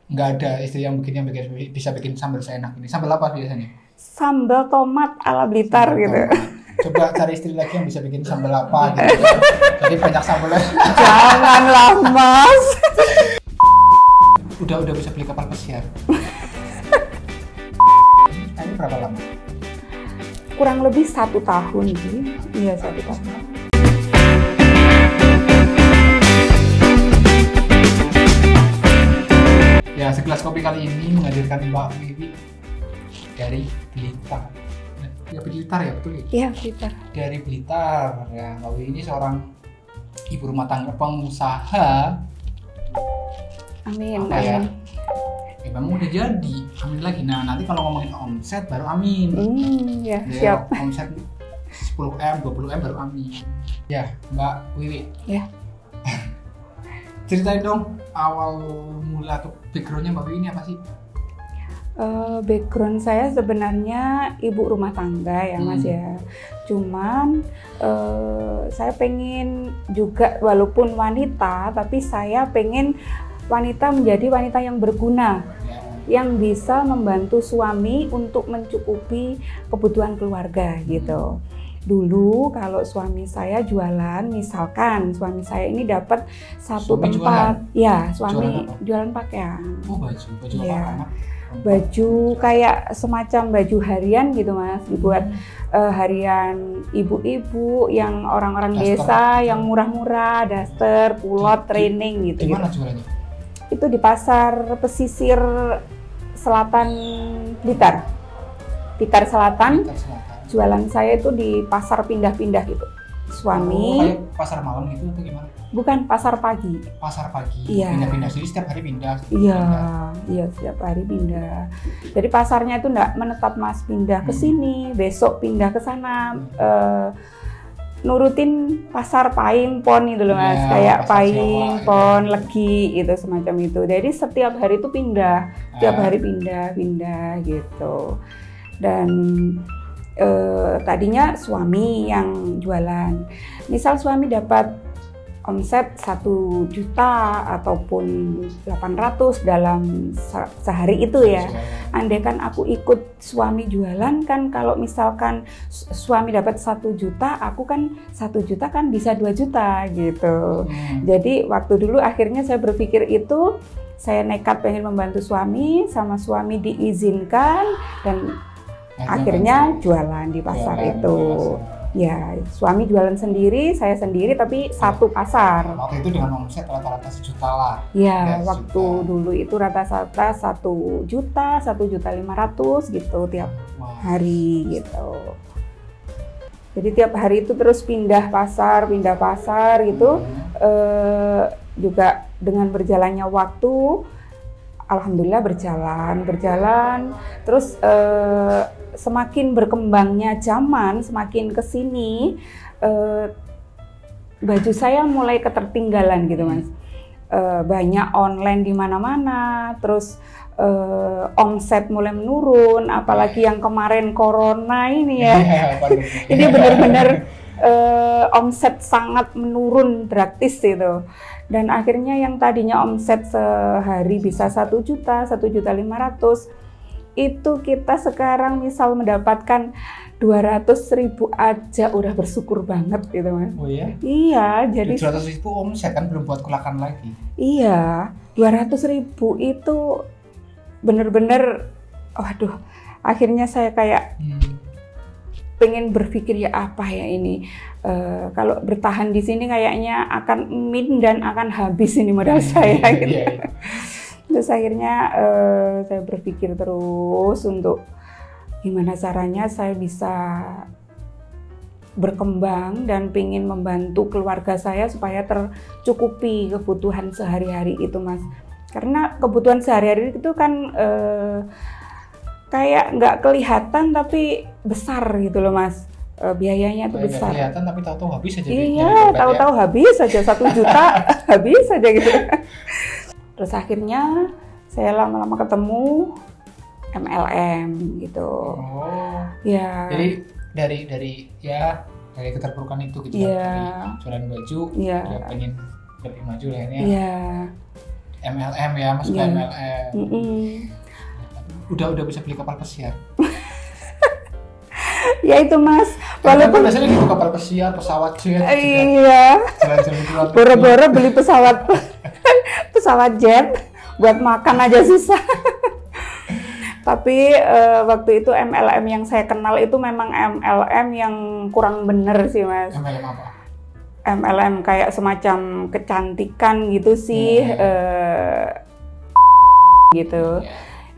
Nggak ada istri yang bisa bikin sambal seenak ini. Sambal apa biasanya? Sambal tomat ala Blitar Sambal gitu. tomat. Coba cari istri lagi yang bisa bikin sambal apa gitu. Jadi banyak sambalnya. Janganlah Mas. Udah bisa beli kapal pesiar. Ini berapa lama? Kurang lebih 1 tahun sih. Iya 1 tahun. Ya, segelas kopi kali ini menghadirkan Mbak Wiwi dari Blitar. Ya Blitar ya betul ya? Iya Blitar. Dari Blitar. Ya, Mbak Wiwi ini seorang ibu rumah tangga pengusaha. Amin. Apa ya? Memang udah jadi. Amin lagi. Nah, nanti kalau ngomongin omset baru amin. Ya, Ya, siap. omset 10M, 20M baru amin. Ya, Mbak Wiwi. Ya. Ceritain dong awal mula atau backgroundnya Mbak Wiwi ini apa sih? Background saya sebenarnya ibu rumah tangga ya Mas ya. Cuman saya pengen juga walaupun wanita, tapi saya pengen wanita menjadi wanita yang berguna, yang bisa membantu suami untuk mencukupi kebutuhan keluarga gitu. Dulu kalau suami saya jualan, misalkan suami saya ini dapat satu Suami tempat, jualan? ya suami Jualan apa? jualan pakaian. Oh, baju Iya. apa anak? Baju kayak semacam baju harian gitu Mas, dibuat harian ibu-ibu yang orang-orang Daster. desa yang murah-murah, daster, pulot, training gitu. Di mana jualannya? Itu di pasar pesisir selatan Blitar. Blitar Selatan. Blitar Selatan. Jualan saya itu di pasar pindah-pindah gitu. Suami, Oh, kayak pasar malam gitu atau gimana? bukan pasar pagi. Pasar pagi. Iya. Pindah-pindah. Jadi setiap hari pindah. Iya, iya setiap hari pindah. Jadi pasarnya itu enggak menetap Mas, pindah ke sini, besok pindah ke sana. Nurutin pasar Paing Pon itu loh Mas, Ya, kayak pasar Paing sewa, Pon, Legi itu semacam itu. Jadi setiap hari itu pindah, setiap Ah. hari pindah gitu. Dan tadinya suami yang jualan. Misal suami dapat omset 1 juta ataupun 800 dalam sehari itu ya. Andai kan aku ikut suami jualan kan, kalau misalkan suami dapat 1 juta, aku kan 1 juta kan bisa 2 juta gitu. Jadi waktu dulu akhirnya saya berpikir itu, saya nekat pengen membantu suami, sama suami diizinkan dan akhirnya jualan di pasar itu. Ya, suami jualan sendiri, saya sendiri, tapi satu pasar. Waktu itu dengan omset rata-rata 1 juta lah. Ya, 1 waktu juta. dulu itu rata-rata 1 juta, 1.500.000 gitu tiap hari gitu. Jadi tiap hari itu terus pindah pasar gitu. Juga dengan berjalannya waktu, alhamdulillah berjalan. Terus semakin berkembangnya zaman, semakin kesini baju saya mulai ketertinggalan gitu Mas. Banyak online di mana-mana, terus omset mulai menurun, apalagi yang kemarin corona ini ya. Ini benar-benar omset sangat menurun drastis itu. Dan akhirnya yang tadinya omset sehari bisa 1 juta, 1.500.000, itu kita sekarang misal mendapatkan 200.000 aja udah bersyukur banget gitu Mas. Oh iya? Iya, jadi 200.000 omset kan belum buat kulakan lagi. iya, 200.000 itu bener-bener, waduh, akhirnya saya kayak pengen berpikir ya apa ya ini, kalau bertahan di sini kayaknya akan min dan akan habis ini modal saya gitu. Terus akhirnya saya berpikir terus untuk gimana caranya saya bisa berkembang dan pengen membantu keluarga saya supaya tercukupi kebutuhan sehari-hari itu Mas. Karena kebutuhan sehari-hari itu kan kayak nggak kelihatan tapi besar gitu loh Mas. Biayanya itu besar. Kelihatan tapi tahu-tahu habis aja. Iya, tahu-tahu habis aja 1 juta, habis aja gitu. Terus akhirnya saya lama-lama ketemu MLM gitu. Oh. Ya. Jadi dari keterpurukan itu gitu Iya. dari jualan baju, Iya. ya pengen lebih maju lah ini. Iya. MLM ya, masuk ke Iya. MLM. Mm-mm. Udah bisa beli kapal pesiar. Ya itu Mas, Walaupun walaupun biasanya gitu kapal pesiar, pesawat jet, juga iya, jalan-jalan ke luar negeri. boro-boro beli pesawat jet buat makan aja susah. Tapi waktu itu MLM yang saya kenal itu memang MLM yang kurang bener sih Mas. MLM apa? MLM kayak semacam kecantikan gitu sih, gitu. Ya.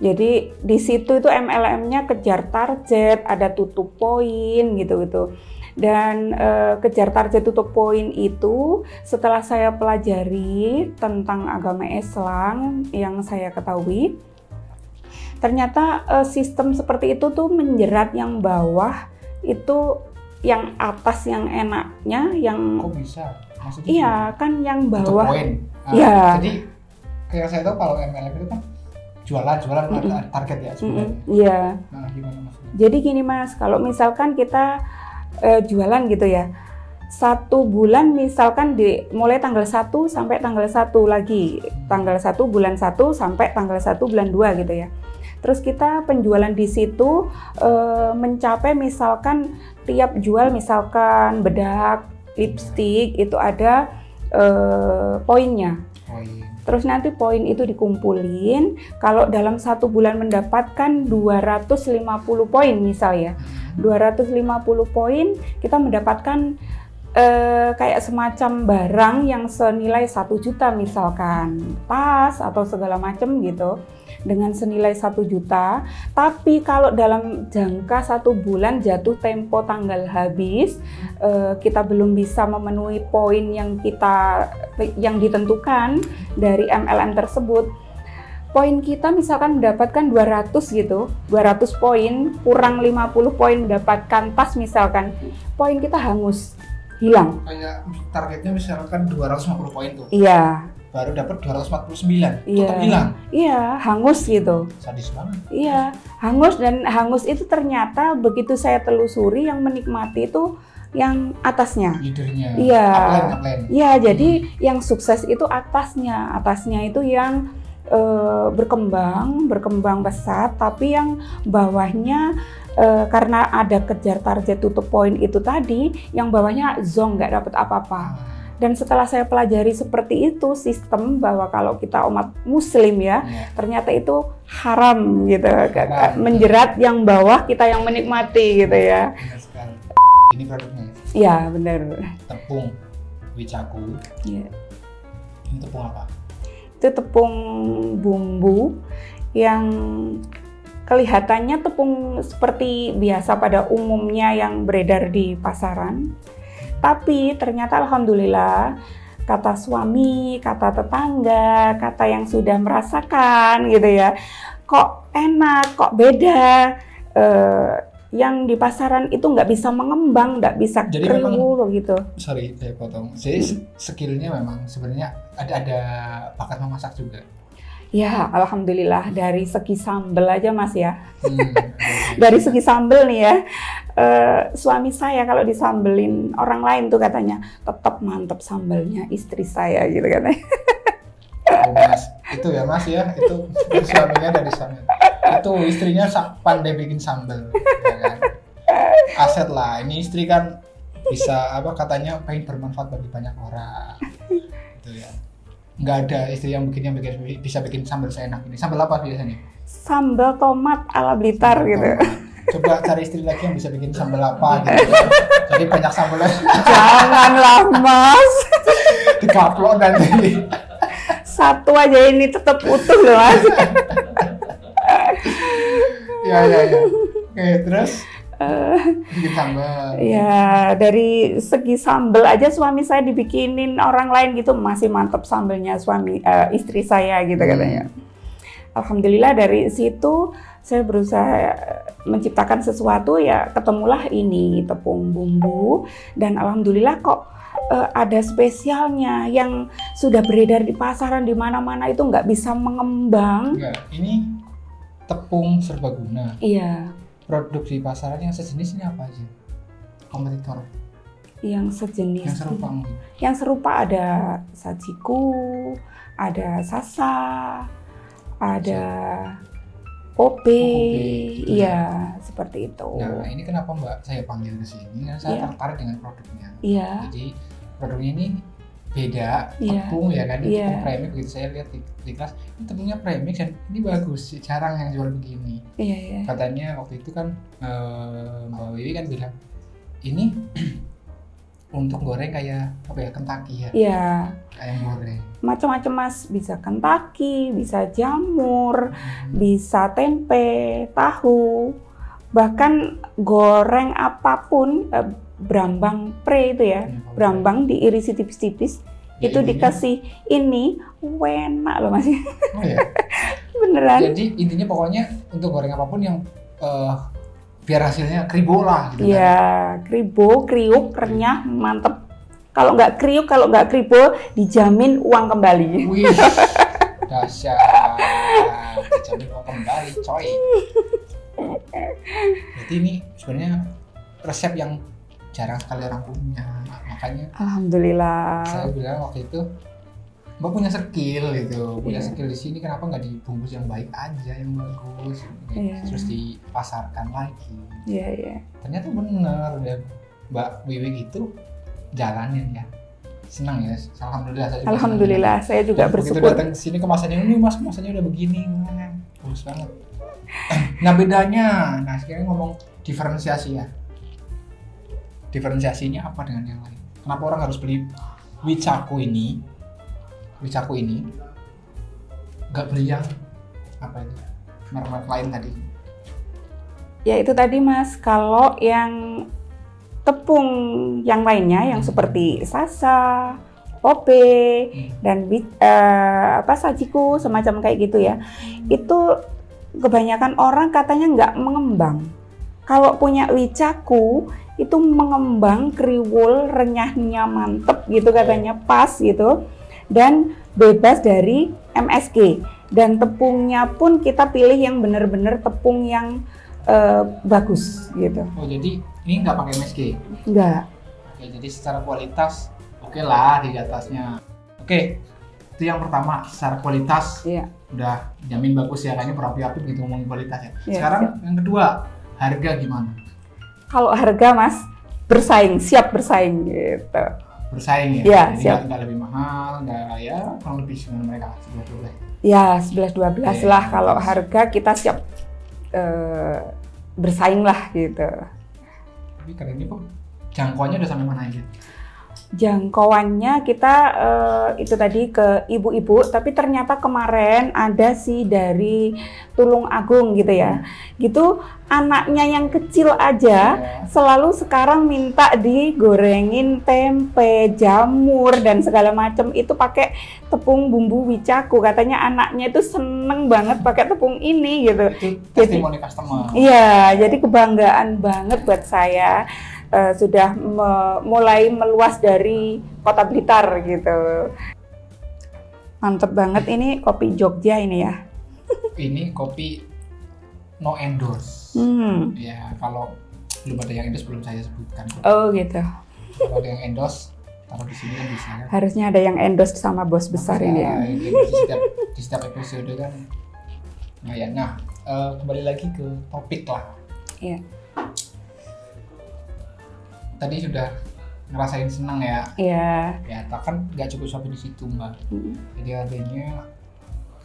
Jadi di situ itu MLM-nya kejar target, ada tutup poin gitu-gitu. Dan kejar target tutup poin itu setelah saya pelajari tentang agama Islam yang saya ketahui, ternyata sistem seperti itu tuh menjerat yang bawah, itu yang atas yang enaknya, yang Kok bisa? Maksudnya iya kan yang tutup bawah. poin. Iya. Jadi kayak saya tahu kalau MLM itu kan jualan ada target ya sebenarnya. Iya. Nah, gimana maksudnya? Jadi gini Mas, kalau misalkan kita jualan gitu ya, 1 bulan misalkan mulai tanggal 1 sampai tanggal 1 lagi, tanggal 1 bulan 1 sampai tanggal 1 bulan 2 gitu ya. Terus kita penjualan di situ mencapai misalkan tiap jual misalkan bedak, lipstik itu ada poinnya. Poin. Terus nanti poin itu dikumpulin, kalau dalam 1 bulan mendapatkan 250 poin misal ya. 250 poin kita mendapatkan kayak semacam barang yang senilai 1 juta misalkan, tas atau segala macam gitu dengan senilai 1 juta. Tapi kalau dalam jangka 1 bulan jatuh tempo tanggal habis, kita belum bisa memenuhi poin yang ditentukan dari MLM tersebut, poin kita misalkan mendapatkan 200 gitu, 200 poin kurang 50 poin mendapatkan tas misalkan, poin kita hangus, hilang. Kayak targetnya misalkan 250 poin tuh. Iya. Baru dapat 249. Iya. Tetap hilang. Iya, hangus gitu. Sadis banget. Iya, hangus, dan hangus itu ternyata begitu saya telusuri yang menikmati itu yang atasnya. Leadernya. Iya. Upline. Iya, jadi yang sukses itu atasnya. Atasnya itu yang berkembang pesat, tapi yang bawahnya karena ada kejar target tutup poin itu tadi, yang bawahnya zonk, nggak dapat apa-apa. Dan setelah saya pelajari seperti itu sistem, bahwa kalau kita umat muslim ya, ternyata itu haram gitu, menjerat yang bawah, kita yang menikmati gitu ya. Benar sekali. Ini produknya ya? Iya benar. Tepung wicaku. Iya. Ini tepung apa? Itu tepung bumbu yang kelihatannya tepung seperti biasa pada umumnya yang beredar di pasaran. Tapi ternyata alhamdulillah, kata suami, kata tetangga, kata yang sudah merasakan gitu ya, kok enak, kok beda. Yang di pasaran itu nggak bisa mengembang, nggak bisa kriwul gitu. Sorry, saya potong. Jadi skillnya memang sebenarnya ada bakat memasak juga. Ya, alhamdulillah dari segi sambel aja Mas ya. Dari segi sambel nih ya, suami saya kalau disambelin orang lain tuh katanya tetap mantep sambelnya istri saya gitu katanya. Oh, Mas, itu ya Mas ya, itu suaminya dari sana. Itu istrinya pandai bikin sambel, ya kan? Aset lah. Ini istri kan bisa katanya pengen bermanfaat bagi banyak orang. Gitu ya. Nggak ada istri yang bisa bikin sambal seenak ini. Sambal apa biasanya? Sambal tomat ala Blitar gitu. Coba cari istri lagi yang bisa bikin sambal apa gitu. Jadi banyak sambalnya. Janganlah Mas. Digaplok nanti. Satu aja ini tetap utuh loh Mas. Ya. Oke, terus bikin sambal. Ya, dari segi sambal aja suami saya dibikinin orang lain gitu masih mantep sambelnya istri saya gitu katanya. Alhamdulillah dari situ saya berusaha menciptakan sesuatu, ya ketemulah ini tepung bumbu, dan alhamdulillah kok ada spesialnya yang sudah beredar di pasaran di mana-mana itu nggak bisa mengembang. Enggak, ini tepung serbaguna. Iya. Produk di pasaran yang sejenis ini apa aja? Kompetitor. Yang sejenis. Yang serupa mungkin. Yang serupa ada sajiku, ada sasa, ada OB, iya seperti itu. Nah ini kenapa Mbak saya panggil ke sini? Karena saya tertarik dengan produknya. Iya. Jadi produknya ini beda, tepung ya kan, ini tepung premix. Begitu saya lihat di kelas, ini tepungnya premix dan ini bagus, jarang yang jual begini. Iya. Katanya waktu itu kan Mbak Wiwi kan bilang ini untuk goreng kayak apa ya, Kentucky ya? Iya. Ayam goreng. Macam-macam Mas, bisa Kentucky, bisa jamur, bisa tempe, tahu, bahkan goreng apapun, brambang pre itu ya, brambang diirisi tipis-tipis, ya, itu dikasih ini, enak loh Mas. Oh ya? Beneran. Jadi intinya pokoknya untuk goreng apapun yang biar hasilnya kribo lah gitu ya, kan? Kribo, kriuk, renyah, mantep. Kalau nggak kriuk, kalau nggak kribo, dijamin uang kembali. Wih, dahsyat, dijamin uang kembali, coy. Jadi ini sebenarnya resep yang jarang sekali orang punya, makanya. Alhamdulillah. Saya bilang waktu itu, Mbak punya skill gitu, punya skill di sini, kenapa nggak dibungkus yang baik aja, yang bagus, terus dipasarkan lagi. Iya. Ternyata bener ya, Mbak Wiwi itu jalanin ya, senang ya. Alhamdulillah saya juga bersyukur. Begitu datang ke sini kemasannya ini Mas, kemasannya udah begini, bagus banget. Nah bedanya, nah sekarang ngomong diferensiasi ya. Diferensiasinya apa dengan yang lain? Kenapa orang harus beli Wicaku ini? Nggak beli yang apa itu, merek lain tadi? Ya itu tadi Mas, kalau yang tepung yang lainnya yang seperti sasa, OB, dan sajiku semacam kayak gitu ya, itu kebanyakan orang katanya nggak mengembang. Kalau punya Wicaku itu mengembang, kriwul, renyahnya mantep gitu katanya, pas gitu, dan bebas dari MSG, dan tepungnya pun kita pilih yang benar-benar tepung yang bagus gitu. Oh jadi ini nggak pakai MSG? Nggak. Oke, jadi secara kualitas oke lah di atasnya. Oke, itu yang pertama, secara kualitas udah jamin bagus ya, ini berapi-api begitu ngomongin kualitas ya. Sekarang yang kedua, harga gimana? Kalau harga Mas, siap bersaing gitu. Bersaing ya? Jadi nggak lebih mahal, nggak ya kurang lebih dengan mereka 11-12. Ya 11-12 lah, kalau harga kita siap bersaing lah gitu. Tapi keren ini kok jangkauannya udah sampai mana aja? Jangkauannya kita itu tadi ke ibu-ibu, tapi ternyata kemarin ada sih dari Tulung Agung gitu ya. Gitu anaknya yang kecil aja selalu sekarang minta digorengin tempe, jamur dan segala macam itu pakai tepung bumbu Wicaku. Katanya anaknya itu seneng banget pakai tepung ini gitu. Itu testimoni customer. Iya, jadi kebanggaan banget buat saya. Sudah mulai meluas dari Kota Blitar gitu. Mantep banget, ini kopi Jogja ini ya. Ini kopi no endorse. Ya kalau belum ada yang endorse belum saya sebutkan. Oh gitu. Kalau ada yang endorse taruh di sini kan bisa kan. Harusnya ada yang endorse sama bos besar ini ya. Di setiap episode kan. Nah, kembali lagi ke topik lah. Iya. Tadi sudah ngerasain senang ya. Iya. Ya, kan nggak cukup sampai di situ Mbak. Jadi artinya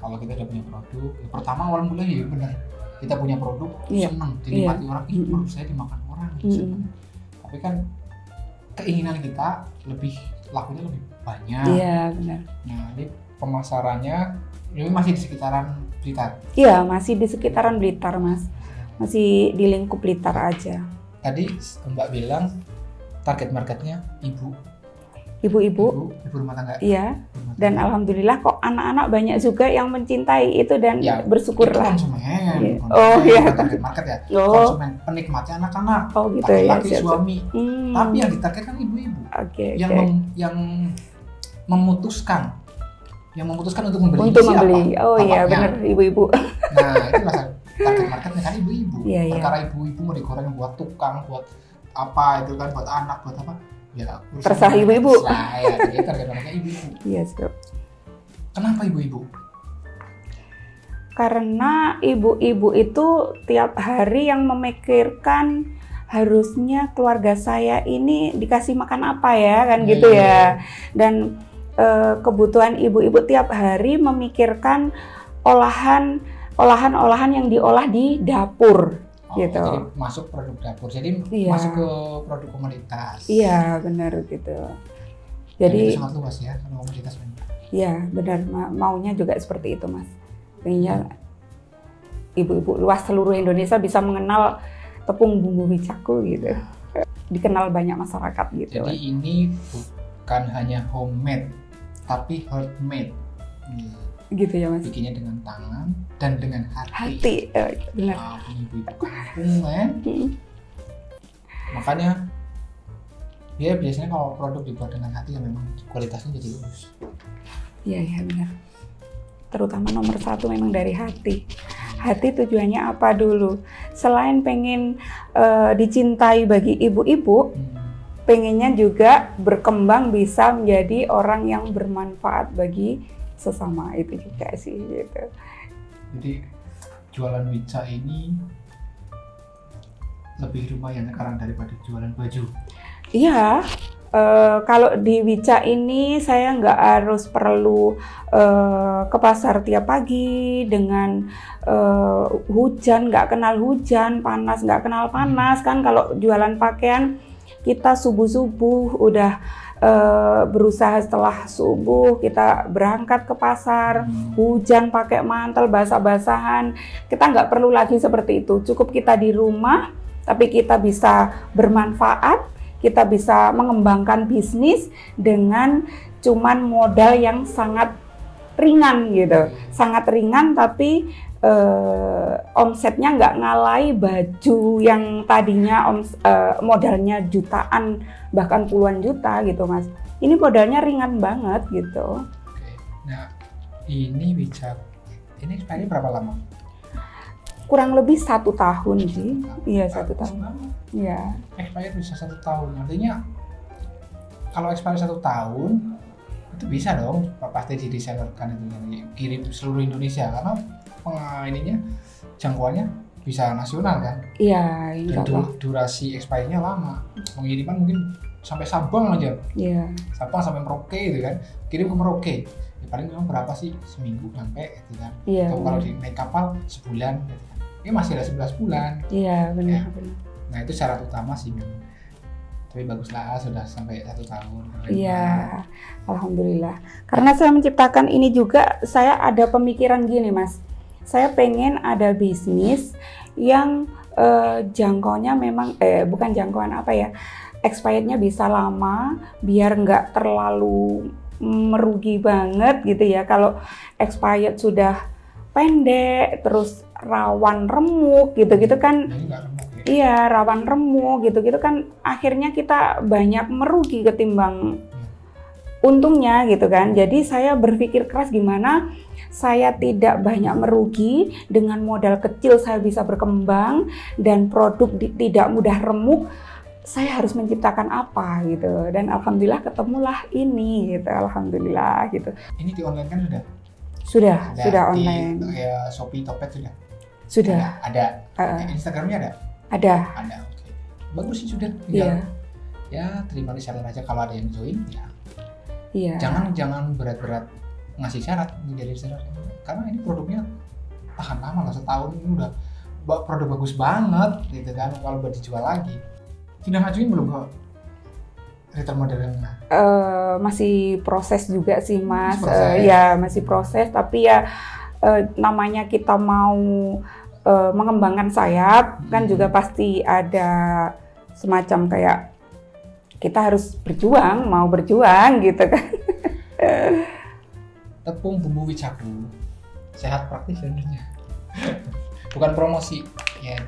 kalau kita udah punya produk, ya pertama awal mula ya benar. Kita punya produk, senang dinikmati orang, produk saya dimakan orang. Tapi kan keinginan kita lakunya lebih banyak. Iya benar. Nah, ini pemasarannya ini masih di sekitaran Blitar. Iya, masih di sekitaran Blitar Mas. Masih di lingkup Blitar aja. Tadi Mbak bilang target marketnya ibu rumah tangga. Iya. Dan alhamdulillah kok anak-anak banyak juga yang mencintai itu dan bersyukurlah. Konsumen. Oh iya. Target market ya. Konsumen, penikmatnya anak-anak. Oh gitu laki-laki, ya. suami. Tapi yang ditargetkan ibu-ibu. Yang memutuskan untuk membeli. Siapa? Oh iya benar, ibu-ibu. Nah, itu masalah target marketnya kan ibu-ibu. Iya. Perkara ibu-ibu mau digoreng buat tukang, buat apa itu kan, buat anak, buat apa, Ya, terserah ibu-ibu. Ya, jadi target marketnya ibu-ibu. Yes, bro. Kenapa ibu-ibu? Karena ibu-ibu itu tiap hari yang memikirkan harusnya keluarga saya ini dikasih makan apa ya, kan gitu ya. Dan kebutuhan ibu-ibu tiap hari memikirkan olahan-olahan yang diolah di dapur. Gitu. Jadi masuk produk dapur, jadi masuk ke produk komoditas. Iya, benar gitu. Jadi itu sangat luas ya kalau komoditas memang. Iya, benar. Maunya juga seperti itu, Mas. Pengennya ibu-ibu luas seluruh Indonesia bisa mengenal tepung bumbu wicaku gitu. Dikenal banyak masyarakat gitu. Jadi ini bukan hanya homemade, tapi heartmade. Gitu ya, Mas. Bikinnya dengan tangan dan dengan hati. Benar. Ibu-ibu kampung kan. Makanya ya biasanya kalau produk dibuat dengan hati ya memang kualitasnya jadi bagus. Iya, benar. Terutama nomor 1 memang dari hati. Hati tujuannya apa dulu? Selain pengen dicintai bagi ibu-ibu, pengennya juga berkembang bisa menjadi orang yang bermanfaat bagi sesama, itu juga sih gitu. Jadi jualan Wica ini lebih lumayan sekarang daripada jualan baju. Iya, kalau di Wica ini saya nggak harus perlu ke pasar tiap pagi dengan hujan, nggak kenal hujan, panas nggak kenal panas kan. Kalau jualan pakaian kita subuh-subuh udah berusaha, setelah subuh kita berangkat ke pasar, hujan pakai mantel, basah-basahan. Kita nggak perlu lagi seperti itu, cukup kita di rumah tapi kita bisa bermanfaat, kita bisa mengembangkan bisnis dengan cuman modal yang sangat ringan gitu, sangat ringan, tapi omsetnya nggak ngalai baju yang tadinya modalnya jutaan bahkan puluhan juta gitu, Mas. Ini modalnya ringan banget gitu. Oke. Nah, ini Wica ini expiry berapa lama? Kurang lebih 1 tahun sih. Iya, 1 tahun. Iya. Expiry bisa 1 tahun. Artinya kalau expiry 1 tahun itu bisa dong pasti diresellerkan itu, kirim seluruh Indonesia karena ininya jangkauannya bisa nasional kan. Iya, dan durasi expiry-nya lama. Pengiriman mungkin sampai Sabang aja. Iya. Sabang sampai Merauke gitu kan. Kirim ke Merauke. Ya paling memang berapa sih, seminggu sampai gitu kan. Iya. Atau kalau naik kapal sebulan gitu kan. Ini masih ada 11 bulan. Iya, benar. Nah, itu syarat utama sih memang. Tapi baguslah sudah sampai 1 tahun. Iya, alhamdulillah. Karena saya menciptakan ini juga, saya ada pemikiran gini, Mas. Saya pengen ada bisnis yang jangkauannya memang bukan jangkauan apa ya, expirednya bisa lama, biar nggak terlalu merugi banget gitu ya. Kalau expired sudah pendek, terus rawan remuk gitu-gitu kan. Iya, rawan remuk gitu-gitu kan, akhirnya kita banyak merugi ketimbang untungnya gitu kan. Jadi saya berpikir keras gimana saya tidak banyak merugi, dengan modal kecil saya bisa berkembang dan produk tidak mudah remuk. Saya harus menciptakan apa gitu, dan alhamdulillah ketemulah ini gitu, alhamdulillah gitu. Ini di online kan sudah di, online. Kayak Shopee, Tokped sudah. Ada. Instagramnya ada. Oke. Bagus sih, sudah. Tinggal ya terima reseller aja kalau ada yang join ya. Iya. Jangan berat-berat ngasih syarat menjadi reseller, karena ini produknya tahan lama lah, setahun ini udah produk bagus banget gitu kan. Kalau buat dijual lagi, sudah ngajuin belum kok retail modernnya? Masih proses juga sih, Mas. Ya masih proses, tapi ya namanya kita mau mengembangkan sayap kan juga pasti ada semacam kayak kita harus berjuang, mau berjuang gitu kan. Tepung bumbu Wicaku, sehat praktis sebenarnya. Bukan promosi ya,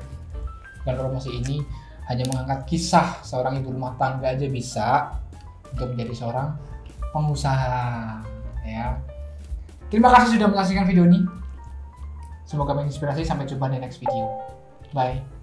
bukan promosi, ini hanya mengangkat kisah seorang ibu rumah tangga aja bisa untuk menjadi seorang pengusaha ya. Terima kasih sudah menyaksikan video ini. Semoga menginspirasi. Sampai jumpa di next video. Bye.